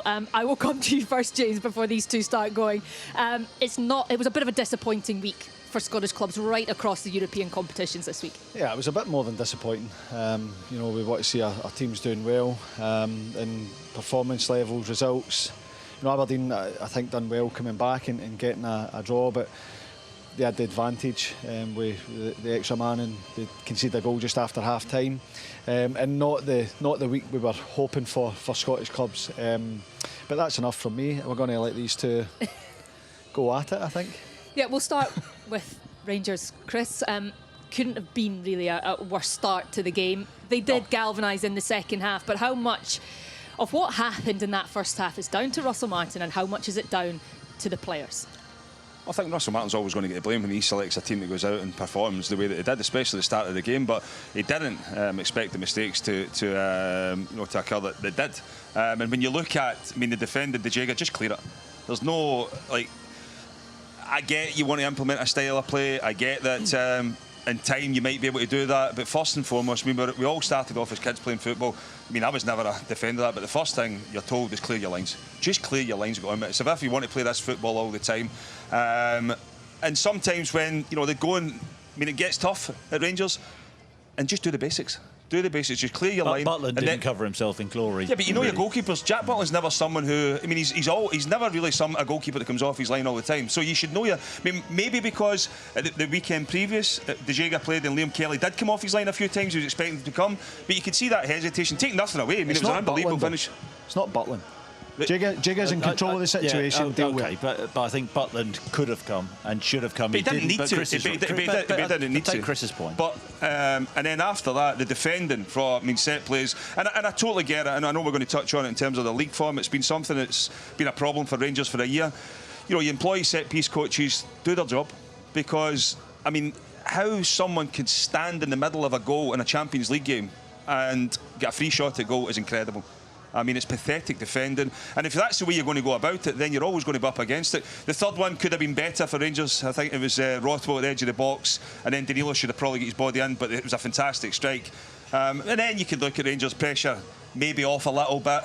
I will come to you first, James, before these two start going. It was a bit of a disappointing week for Scottish clubs right across the European competitions this week. Yeah, it was a bit more than disappointing. We want to see our teams doing well in performance levels, results. Aberdeen, I think, done well coming back and getting a draw, but they had the advantage with the extra man, and they conceded a goal just after half time, and not the week we were hoping for Scottish clubs. But that's enough from me. We're going to let these two go at it, I think. Yeah, we'll start with Rangers. Chris, couldn't have been really a worse start to the game. They did galvanise in the second half, but how much of what happened in that first half is down to Russell Martin, and how much is it down to the players? I think Russell Martin's always going to get the blame when he selects a team that goes out and performs the way that he did, especially at the start of the game. But he didn't expect the mistakes to occur that did. And when you look at, the defender, De Jager, just clear it. There's no, I get you want to implement a style of play. I get that in time you might be able to do that. But first and foremost, we all started off as kids playing football. I was never a defender of that, but the first thing you're told is clear your lines. Just clear your lines. It's as if you want to play this football all the time. And sometimes when they're going, it gets tough at Rangers, and just do the basics. Do the basics, just clear your line. Butland didn't cover himself in glory. Yeah, but your goalkeepers. Jack Butland's never someone who. He's never really a goalkeeper that comes off his line all the time. So you should know maybe because the weekend previous, De Jager played and Liam Kelly did come off his line a few times. He was expecting to come, but you could see that hesitation. Take nothing away. It was an unbelievable finish. It's not Butland. Jigger's in control of the situation. But I think Butland could have come and should have come. But he didn't need to. He didn't need to. Take Chris's point. But and then after that, the defending from set plays, and I totally get it. And I know we're going to touch on it in terms of the league form. It's been something that's been a problem for Rangers for a year. You employ set piece coaches, do their job, because how someone could stand in the middle of a goal in a Champions League game and get a free shot at goal is incredible. It's pathetic defending, and if that's the way you're going to go about it, then you're always going to be up against it. The third one could have been better for Rangers. I think it was Rothwell at the edge of the box, and then Danilo should have probably got his body in, but it was a fantastic strike. And then you could look at Rangers' pressure maybe off a little bit.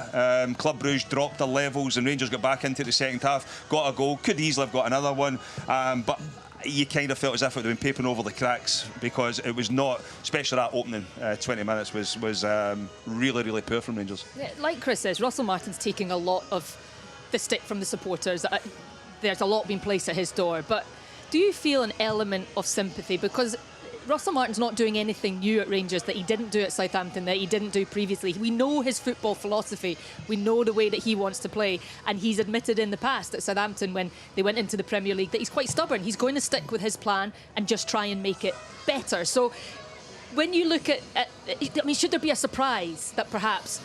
Club Brugge dropped their levels, and Rangers got back into the second half, got a goal, could easily have got another one, but you kind of felt as if it had been papering over the cracks, because it was not, especially that opening 20 minutes was really, really poor from Rangers. Yeah, like Chris says, Russell Martin's taking a lot of the stick from the supporters. There's a lot being placed at his door, but do you feel an element of sympathy? Because Russell Martin's not doing anything new at Rangers that he didn't do at Southampton, that he didn't do previously. We know his football philosophy. We know the way that he wants to play. And he's admitted in the past at Southampton, when they went into the Premier League, that he's quite stubborn. He's going to stick with his plan and just try and make it better. So when you look at should there be a surprise that perhaps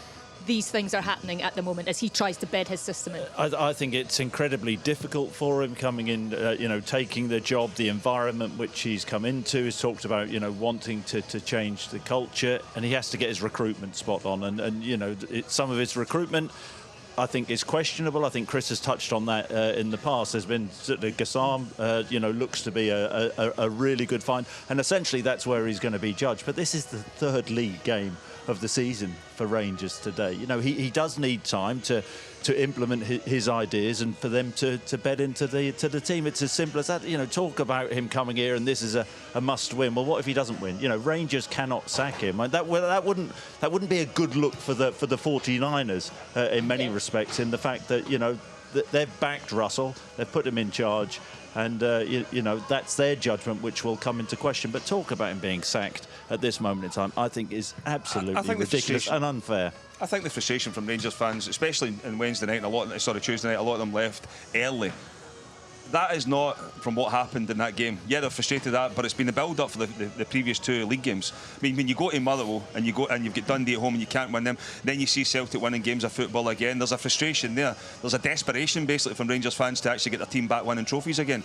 these things are happening at the moment as he tries to bed his system in? I think it's incredibly difficult for him coming in, taking the job, the environment which he's come into. He's talked about, wanting to change the culture, and he has to get his recruitment spot on. And some of his recruitment, I think, is questionable. I think Chris has touched on that in the past. There's been Gassam, looks to be a really good find, and essentially that's where he's going to be judged. But this is the third league game of the season for Rangers today. He does need time to implement his ideas and for them to bed into the team. It's as simple as that. Talk about him coming here and this is a must win. Well, what if he doesn't win? Rangers cannot sack him. That wouldn't be a good look for the 49ers in many respects, in the fact that that they've backed Russell, they've put him in charge, and that's their judgment which will come into question. But talk about him being sacked at this moment in time, I think is absolutely ridiculous and unfair. I think the frustration from Rangers fans, especially on Wednesday night and Tuesday night, a lot of them left early. That is not from what happened in that game. Yeah, they're frustrated at that, but it's been the build-up for the previous two league games. When you go to Motherwell and you've got Dundee at home and you can't win them, then you see Celtic winning games of football again. There's a frustration there. There's a desperation basically from Rangers fans to actually get their team back winning trophies again.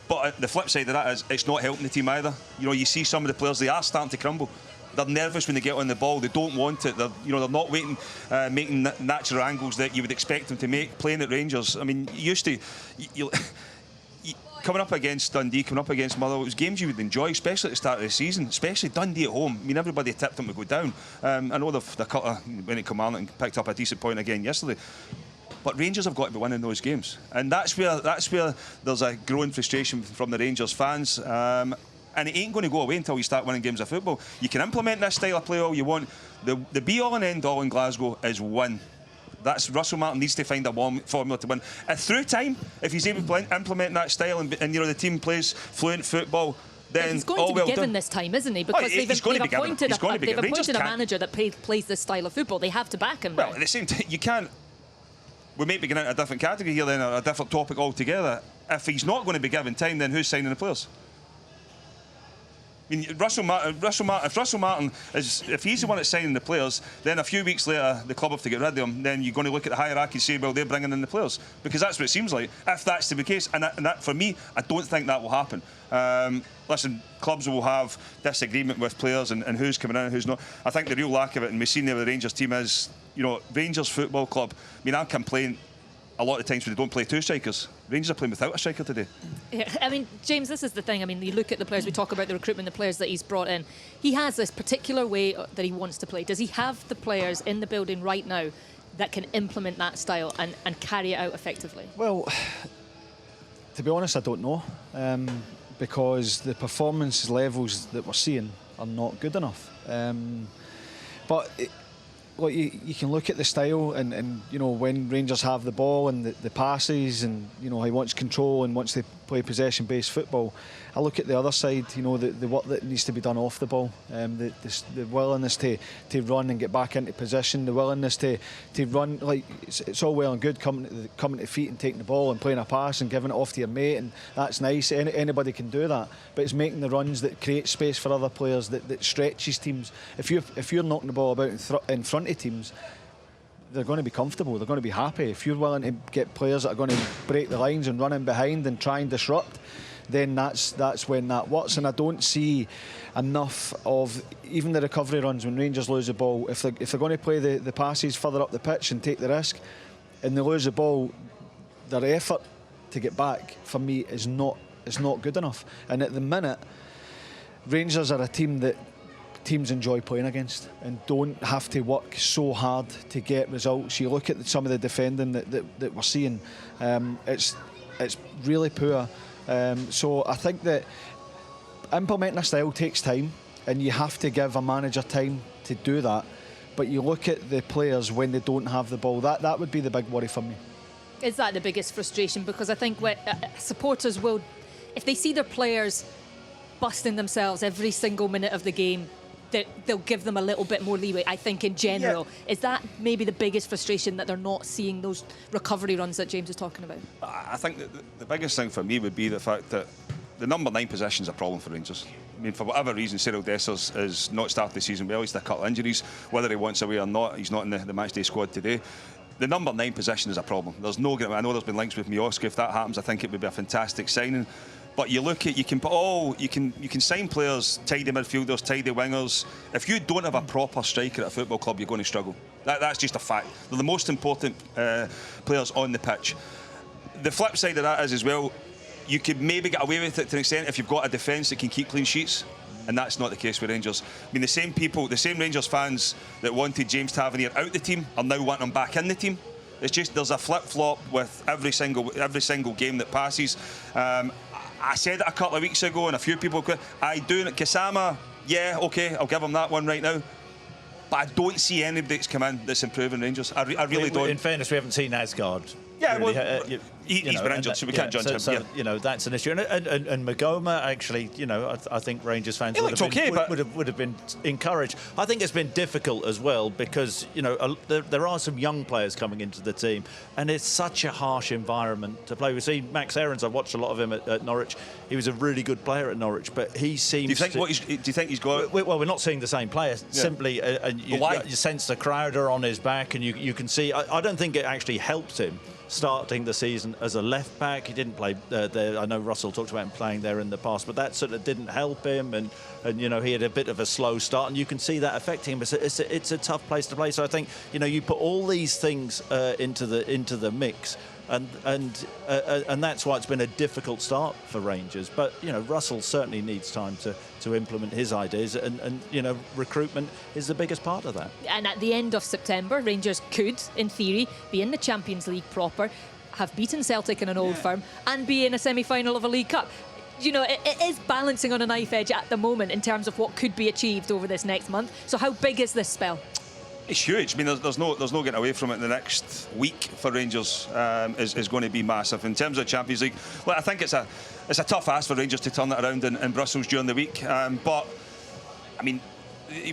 But the flip side of that is it's not helping the team either. You see some of the players, they are starting to crumble. They're nervous when they get on the ball. They don't want it. They're not making natural angles that you would expect them to make playing at Rangers. Coming up against Dundee, coming up against Motherwell, it was games you would enjoy, especially at the start of the season, especially Dundee at home. Everybody tipped them to go down. I know they've cut when it Kilmarnock and picked up a decent point again yesterday. But Rangers have got to be winning those games, and that's where there's a growing frustration from the Rangers fans. And it ain't going to go away until you start winning games of football. You can implement this style of play all you want. The be-all and end-all in Glasgow is win. That's Russell Martin needs to find a formula to win. And through time, if he's able to implement that style and the team plays fluent football, then he's going to be given this time, isn't he? Because they've appointed a manager that plays this style of football. They have to back him. Well, at the same time, you can't. We may be getting into a different category here, then, or a different topic altogether. If he's not going to be given time, then who's signing the players? I mean, if Russell Martin if he's the one that's signing the players, then a few weeks later the club have to get rid of him. Then you're going to look at the hierarchy and say, well, they're bringing in the players, because that's what it seems like. If that's to be the case, and that for me, I don't think that will happen. Listen, clubs will have disagreement with players and who's coming in and who's not. I think the real lack of it, and we've seen there with the Rangers team, is Rangers Football Club. I mean, I complain a lot of times when they don't play two strikers. Rangers are playing without a striker today. Yeah, I mean, James, this is the thing. I mean, you look at the players, we talk about the recruitment, the players that he's brought in. He has this particular way that he wants to play. Does he have the players in the building right now that can implement that style and carry it out effectively? Well, to be honest, I don't know. Because the performance levels that we're seeing are not good enough. But you can look at the style and when Rangers have the ball and the passes, and he wants control and wants to play possession-based football. I look at the other side, the work that needs to be done off the ball, the willingness to run and get back into position, the willingness to run. Like it's all well and good coming to feet and taking the ball and playing a pass and giving it off to your mate, and that's nice. Anybody can do that, but it's making the runs that create space for other players, that stretches teams. If you're knocking the ball about in front of teams, they're going to be comfortable, they're going to be happy. If you're willing to get players that are going to break the lines and run in behind and try and disrupt, then that's when that works. And I don't see enough of even the recovery runs when Rangers lose the ball. If they're going to play the passes further up the pitch and take the risk, and they lose the ball, their effort to get back, for me, is not good enough. And at the minute, Rangers are a team that teams enjoy playing against and don't have to work so hard to get results. You look at some of the defending that we're seeing, it's really poor. So I think that implementing a style takes time, and you have to give a manager time to do that. But you look at the players when they don't have the ball, that would be the big worry for me. Is that the biggest frustration? Because I think supporters will, if they see their players busting themselves every single minute of the game, they'll give them a little bit more leeway, I think, in general. Yeah. Is that maybe the biggest frustration, that they're not seeing those recovery runs that James is talking about? I think that the biggest thing for me would be the fact that the number 9 position is a problem for Rangers. I mean, for whatever reason, Cyril Dessers has not started the season well. He's had a couple of injuries. Whether he wants away or not, he's not in the matchday squad today. The number 9 position is a problem. There's no. I know there's been links with Miovski. If that happens, I think it would be a fantastic signing. But you look at, you can sign players, tidy midfielders, tidy wingers. If you don't have a proper striker at a football club, you're going to struggle. That's just a fact. They're the most important players on the pitch. The flip side of that is as well, you could maybe get away with it to an extent if you've got a defence that can keep clean sheets. And that's not the case with Rangers. I mean, the same Rangers fans that wanted James Tavernier out the team are now wanting him back in the team. It's just there's a flip-flop with every single game that passes. I said it a couple of weeks ago, and a few people I do. Kasama, yeah, okay, I'll give him that one right now. But I don't see anybody that's come in that's improving Rangers. I really don't. In fairness, we haven't seen Asgard. Yeah, really. Well, he's been injured, so we can't judge him. So, that's an issue. And Magoma, actually, I think Rangers fans would have been encouraged. I think it's been difficult as well because, there are some young players coming into the team, and it's such a harsh environment to play. We've seen Max Aarons. I've watched a lot of him at Norwich. He was a really good player at Norwich, but he seems. Do you think he's got? Well, we're not seeing the same player. Yeah. Simply, and you sense the crowd are on his back, and you can see. I don't think it actually helped him starting the season as a left back. He didn't play there. I know Russell talked about him playing there in the past, but that sort of didn't help him, and he had a bit of a slow start, and you can see that affecting him. It's a tough place to play. So I think you put all these things into the mix, and that's why it's been a difficult start for Rangers. But Russell certainly needs time to implement his ideas, and recruitment is the biggest part of that. And at the end of September, Rangers could, in theory, be in the Champions League proper, have beaten Celtic in an Old Firm, and be in a semi-final of a League Cup. It is balancing on a knife edge at the moment in terms of what could be achieved over this next month. So how big is this spell? It's huge. I mean, there's no getting away from it. The next week for Rangers is going to be massive. In terms of Champions League, well, I think it's a tough ask for Rangers to turn it around in Brussels during the week. But I mean,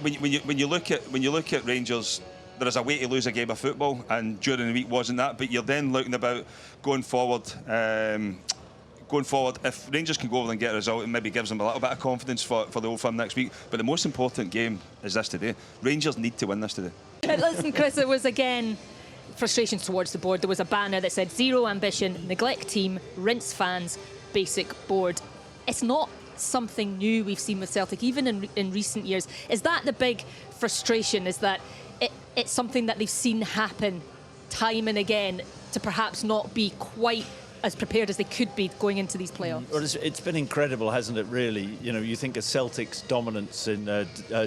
when you look at Rangers, there is a way to lose a game of football, and during the week wasn't that. But you're then looking about going forward. If Rangers can go over and get a result, it maybe gives them a little bit of confidence for the Old Firm next week. But the most important game is this today. Rangers need to win this today. Listen, Chris, there was again frustrations towards the board. There was a banner that said zero ambition, neglect team, rinse fans, basic board. It's not something new we've seen with Celtic, even in recent years. Is that the big frustration, is that it's something that they've seen happen time and again to perhaps not be quite as prepared as they could be going into these playoffs? Well, it's been incredible, hasn't it, really? You think of Celtic's dominance in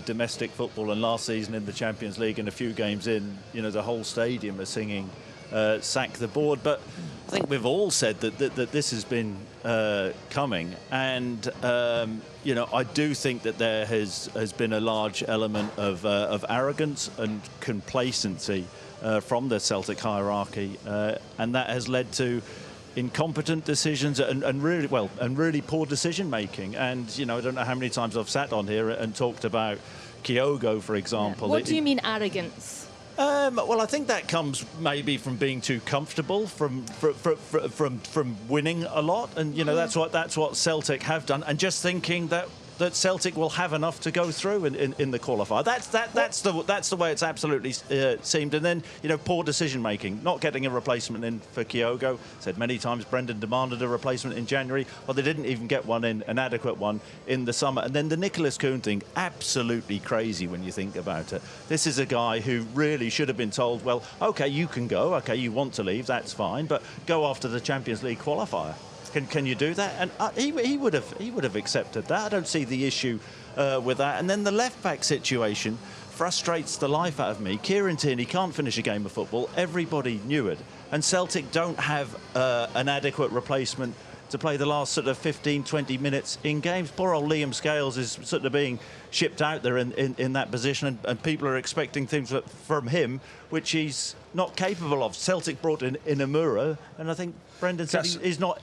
domestic football, and last season in the Champions League, and a few games in, the whole stadium are singing sack the board. But I think we've all said that this has been coming, and I do think that there has been a large element of arrogance and complacency from the Celtic hierarchy, and that has led to incompetent decisions and really poor decision making. And I don't know how many times I've sat on here and talked about Kyogo, for example. What do you mean arrogance? Well, I think that comes maybe from being too comfortable, from winning a lot, and that's what Celtic have done, and just thinking that Celtic will have enough to go through in the qualifier. That's the way it's absolutely seemed. And then poor decision making, not getting a replacement in for Kyogo. Said many times Brendan demanded a replacement in January. Well, they didn't even get one in, an adequate one, in the summer. And then the Nicholas Kuhn thing, absolutely crazy when you think about it. This is a guy who really should have been told, well, OK, you can go. OK, you want to leave, that's fine, but go after the Champions League qualifier. Can you do that? And he would have accepted that. I don't see the issue with that. And then the left back situation frustrates the life out of me. Kieran Tierney can't finish a game of football. Everybody knew it. And Celtic don't have an adequate replacement to play the last sort of 15, 20 minutes in games. Poor old Liam Scales is sort of being shipped out there in that position, and people are expecting things from him which he's not capable of. Celtic brought in Imura, and I think Brendan said he's not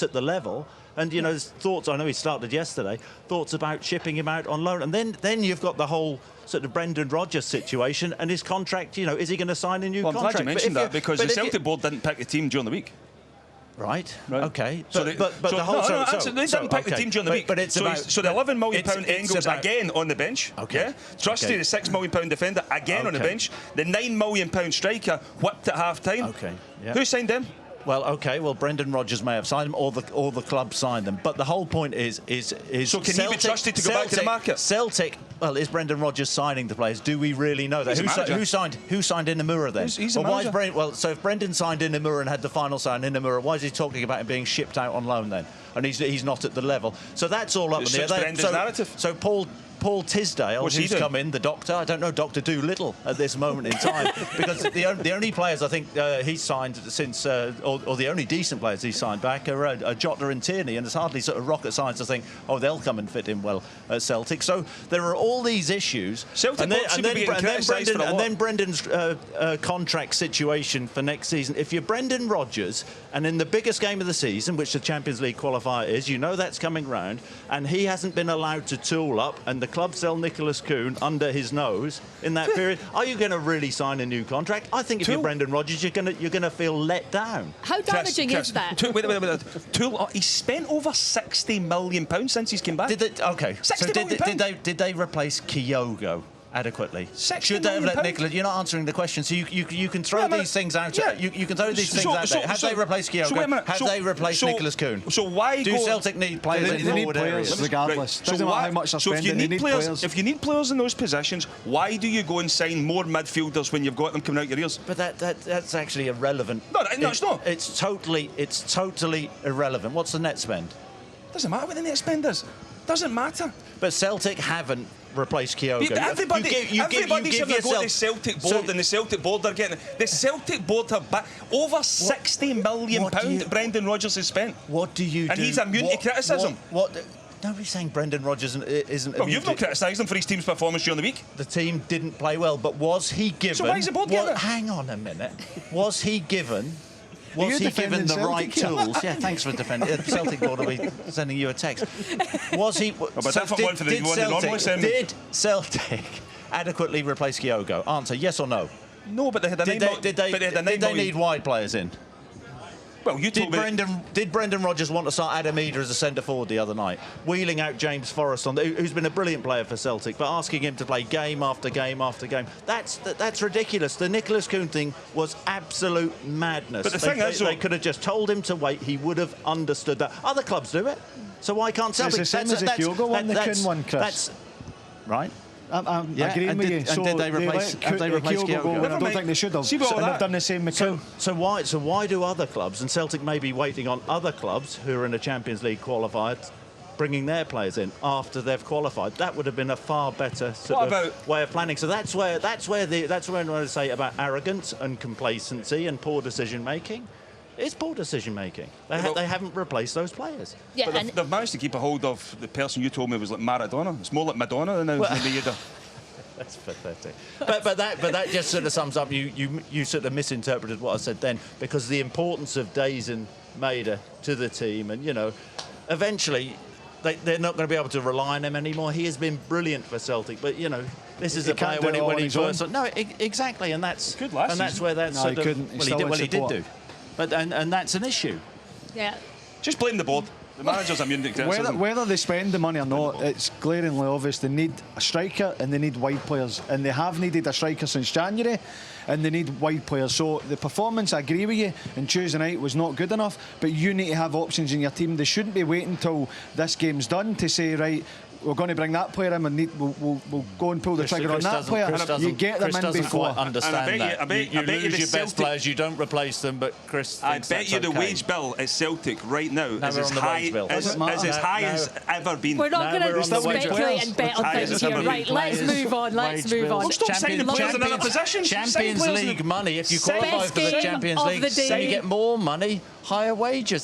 at the level. And his thoughts, I know he started yesterday, thoughts about shipping him out on loan. And then you've got the whole sort of Brendan Rodgers situation and his contract. Is he going to sign a new contract? I'm glad you mentioned that, because the Celtic board didn't pick the team during the week. Right. OK. They didn't pick the team during the week. But it's the £11 million Engels again on the bench. OK. Yeah? Trusty, the £6 million defender again on the bench. The £9 million striker whipped at half time. OK. Yeah. Who signed them? Well, OK. Well, Brendan Rodgers may have signed them, or the club signed them. But the whole point is so can he be trusted to go back to the market? Celtic. Well, is Brendan Rodgers signing the players? Do we really know that? Who signed Inamura then? He's a manager. So if Brendan signed Inamura and had the final sign Inamura, why is he talking about him being shipped out on loan then? And he's not at the level. So that's all up in the air. Brendan's narrative. So Paul Tisdale, who's come in, the doctor. I don't know Dr. Doolittle at this moment in time, because the only players I think he's signed since, or the only decent players he's signed back are Jota and Tierney, and it's hardly sort of rocket science to think, oh, they'll come and fit in well at Celtic. So there are all these issues. Celtic and then Brendan's contract situation for next season. If you're Brendan Rodgers, and in the biggest game of the season, which the Champions League qualifier is, that's coming round, and he hasn't been allowed to tool up, and the club sell Nicholas Kuhn under his nose in that period, are you going to really sign a new contract? I think if you're Brendan Rodgers, you're going to feel let down. How damaging is that? Wait. He spent over £60 million since he's came back. Did they replace Kyogo? adequately? £60 Should they have million? let Nicholas? You're not answering the question. So you can throw these things out. Yeah. You can throw these things out there. Have they replaced Kyogo? Have they replaced Nicholas Kuhn? So why do Celtic need players in forward areas? Regardless, doesn't matter how much they're spending. They need players. If you need players in those positions, why do you go and sign more midfielders when you've got them coming out your ears? But that's actually irrelevant. No, it's not. It's totally irrelevant. What's the net spend? Doesn't matter what the net spend is. Doesn't matter. But Celtic haven't replaced Kyogo. Everybody's having to go to the Celtic board, and the Celtic board are getting. The Celtic board have over £60 million Brendan Rodgers has spent. What do you do? And he's immune to criticism. Nobody's saying Brendan Rodgers isn't. Well, you've not criticised him for his team's performance during the week. The team didn't play well, but was he given? So why is the board getting it? Hang on a minute. Was he given? Was he given the right tools? Yeah, thanks for defending. The Celtic board will be sending you a text. Was he? Did Celtic adequately replace Kyogo? Answer: yes or no. No, but they had a Did they need wide players in? Well, you told me. Did Brendan Rodgers want to start Adam Eder as a centre forward the other night, wheeling out James Forrest who's been a brilliant player for Celtic, but asking him to play game after game after game? That's ridiculous. The Nicholas Kuhn thing was absolute madness. But the thing is, they could have just told him to wait. He would have understood that. Other clubs do it, so why can't Celtic? It's the same as the Kyogo one, the Kuhn one, Chris. That's right. I'm agreeing with you. And did they replace Kyogo? I don't think they should have. And they've done the same with Kuhn. So why do other clubs, and Celtic may be waiting on other clubs who are in a Champions League qualified, bringing their players in after they've qualified? That would have been a far better way of planning. So that's where I want to say about arrogance and complacency and poor decision making. It's poor decision making. They haven't replaced those players. Yeah, but they've managed to keep a hold of the person you told me was like Maradona. It's more like Madonna than Eder. That's pathetic. But that just sort of sums up. You sort of misinterpreted what I said then, because the importance of Days and Maida to the team, and eventually they're not going to be able to rely on him anymore. He has been brilliant for Celtic, but this is a player when he first. No, exactly, and that's where that's sort of. He did do. But and that's an issue. Yeah. Just blame the board. The manager's immune to criticism. Whether they spend the money or not, it's glaringly obvious they need a striker and they need wide players, and they have needed a striker since January, and they need wide players. So the performance, I agree with you, on Tuesday night was not good enough, but you need to have options in your team. They shouldn't be waiting till this game's done to say, right, we're going to bring that player in and we'll go and pull the trigger on that player. You get them in before. Quite understand that. You lose your best players, you don't replace them, but Chris thinks I bet you the wage bill at Celtic right now is as high as ever been. We're not going to speculate and bet on things here. Right, let's move on. Well, stop signing the players in another position. Champions League money, if you qualify for the Champions League, you get more money, higher wages.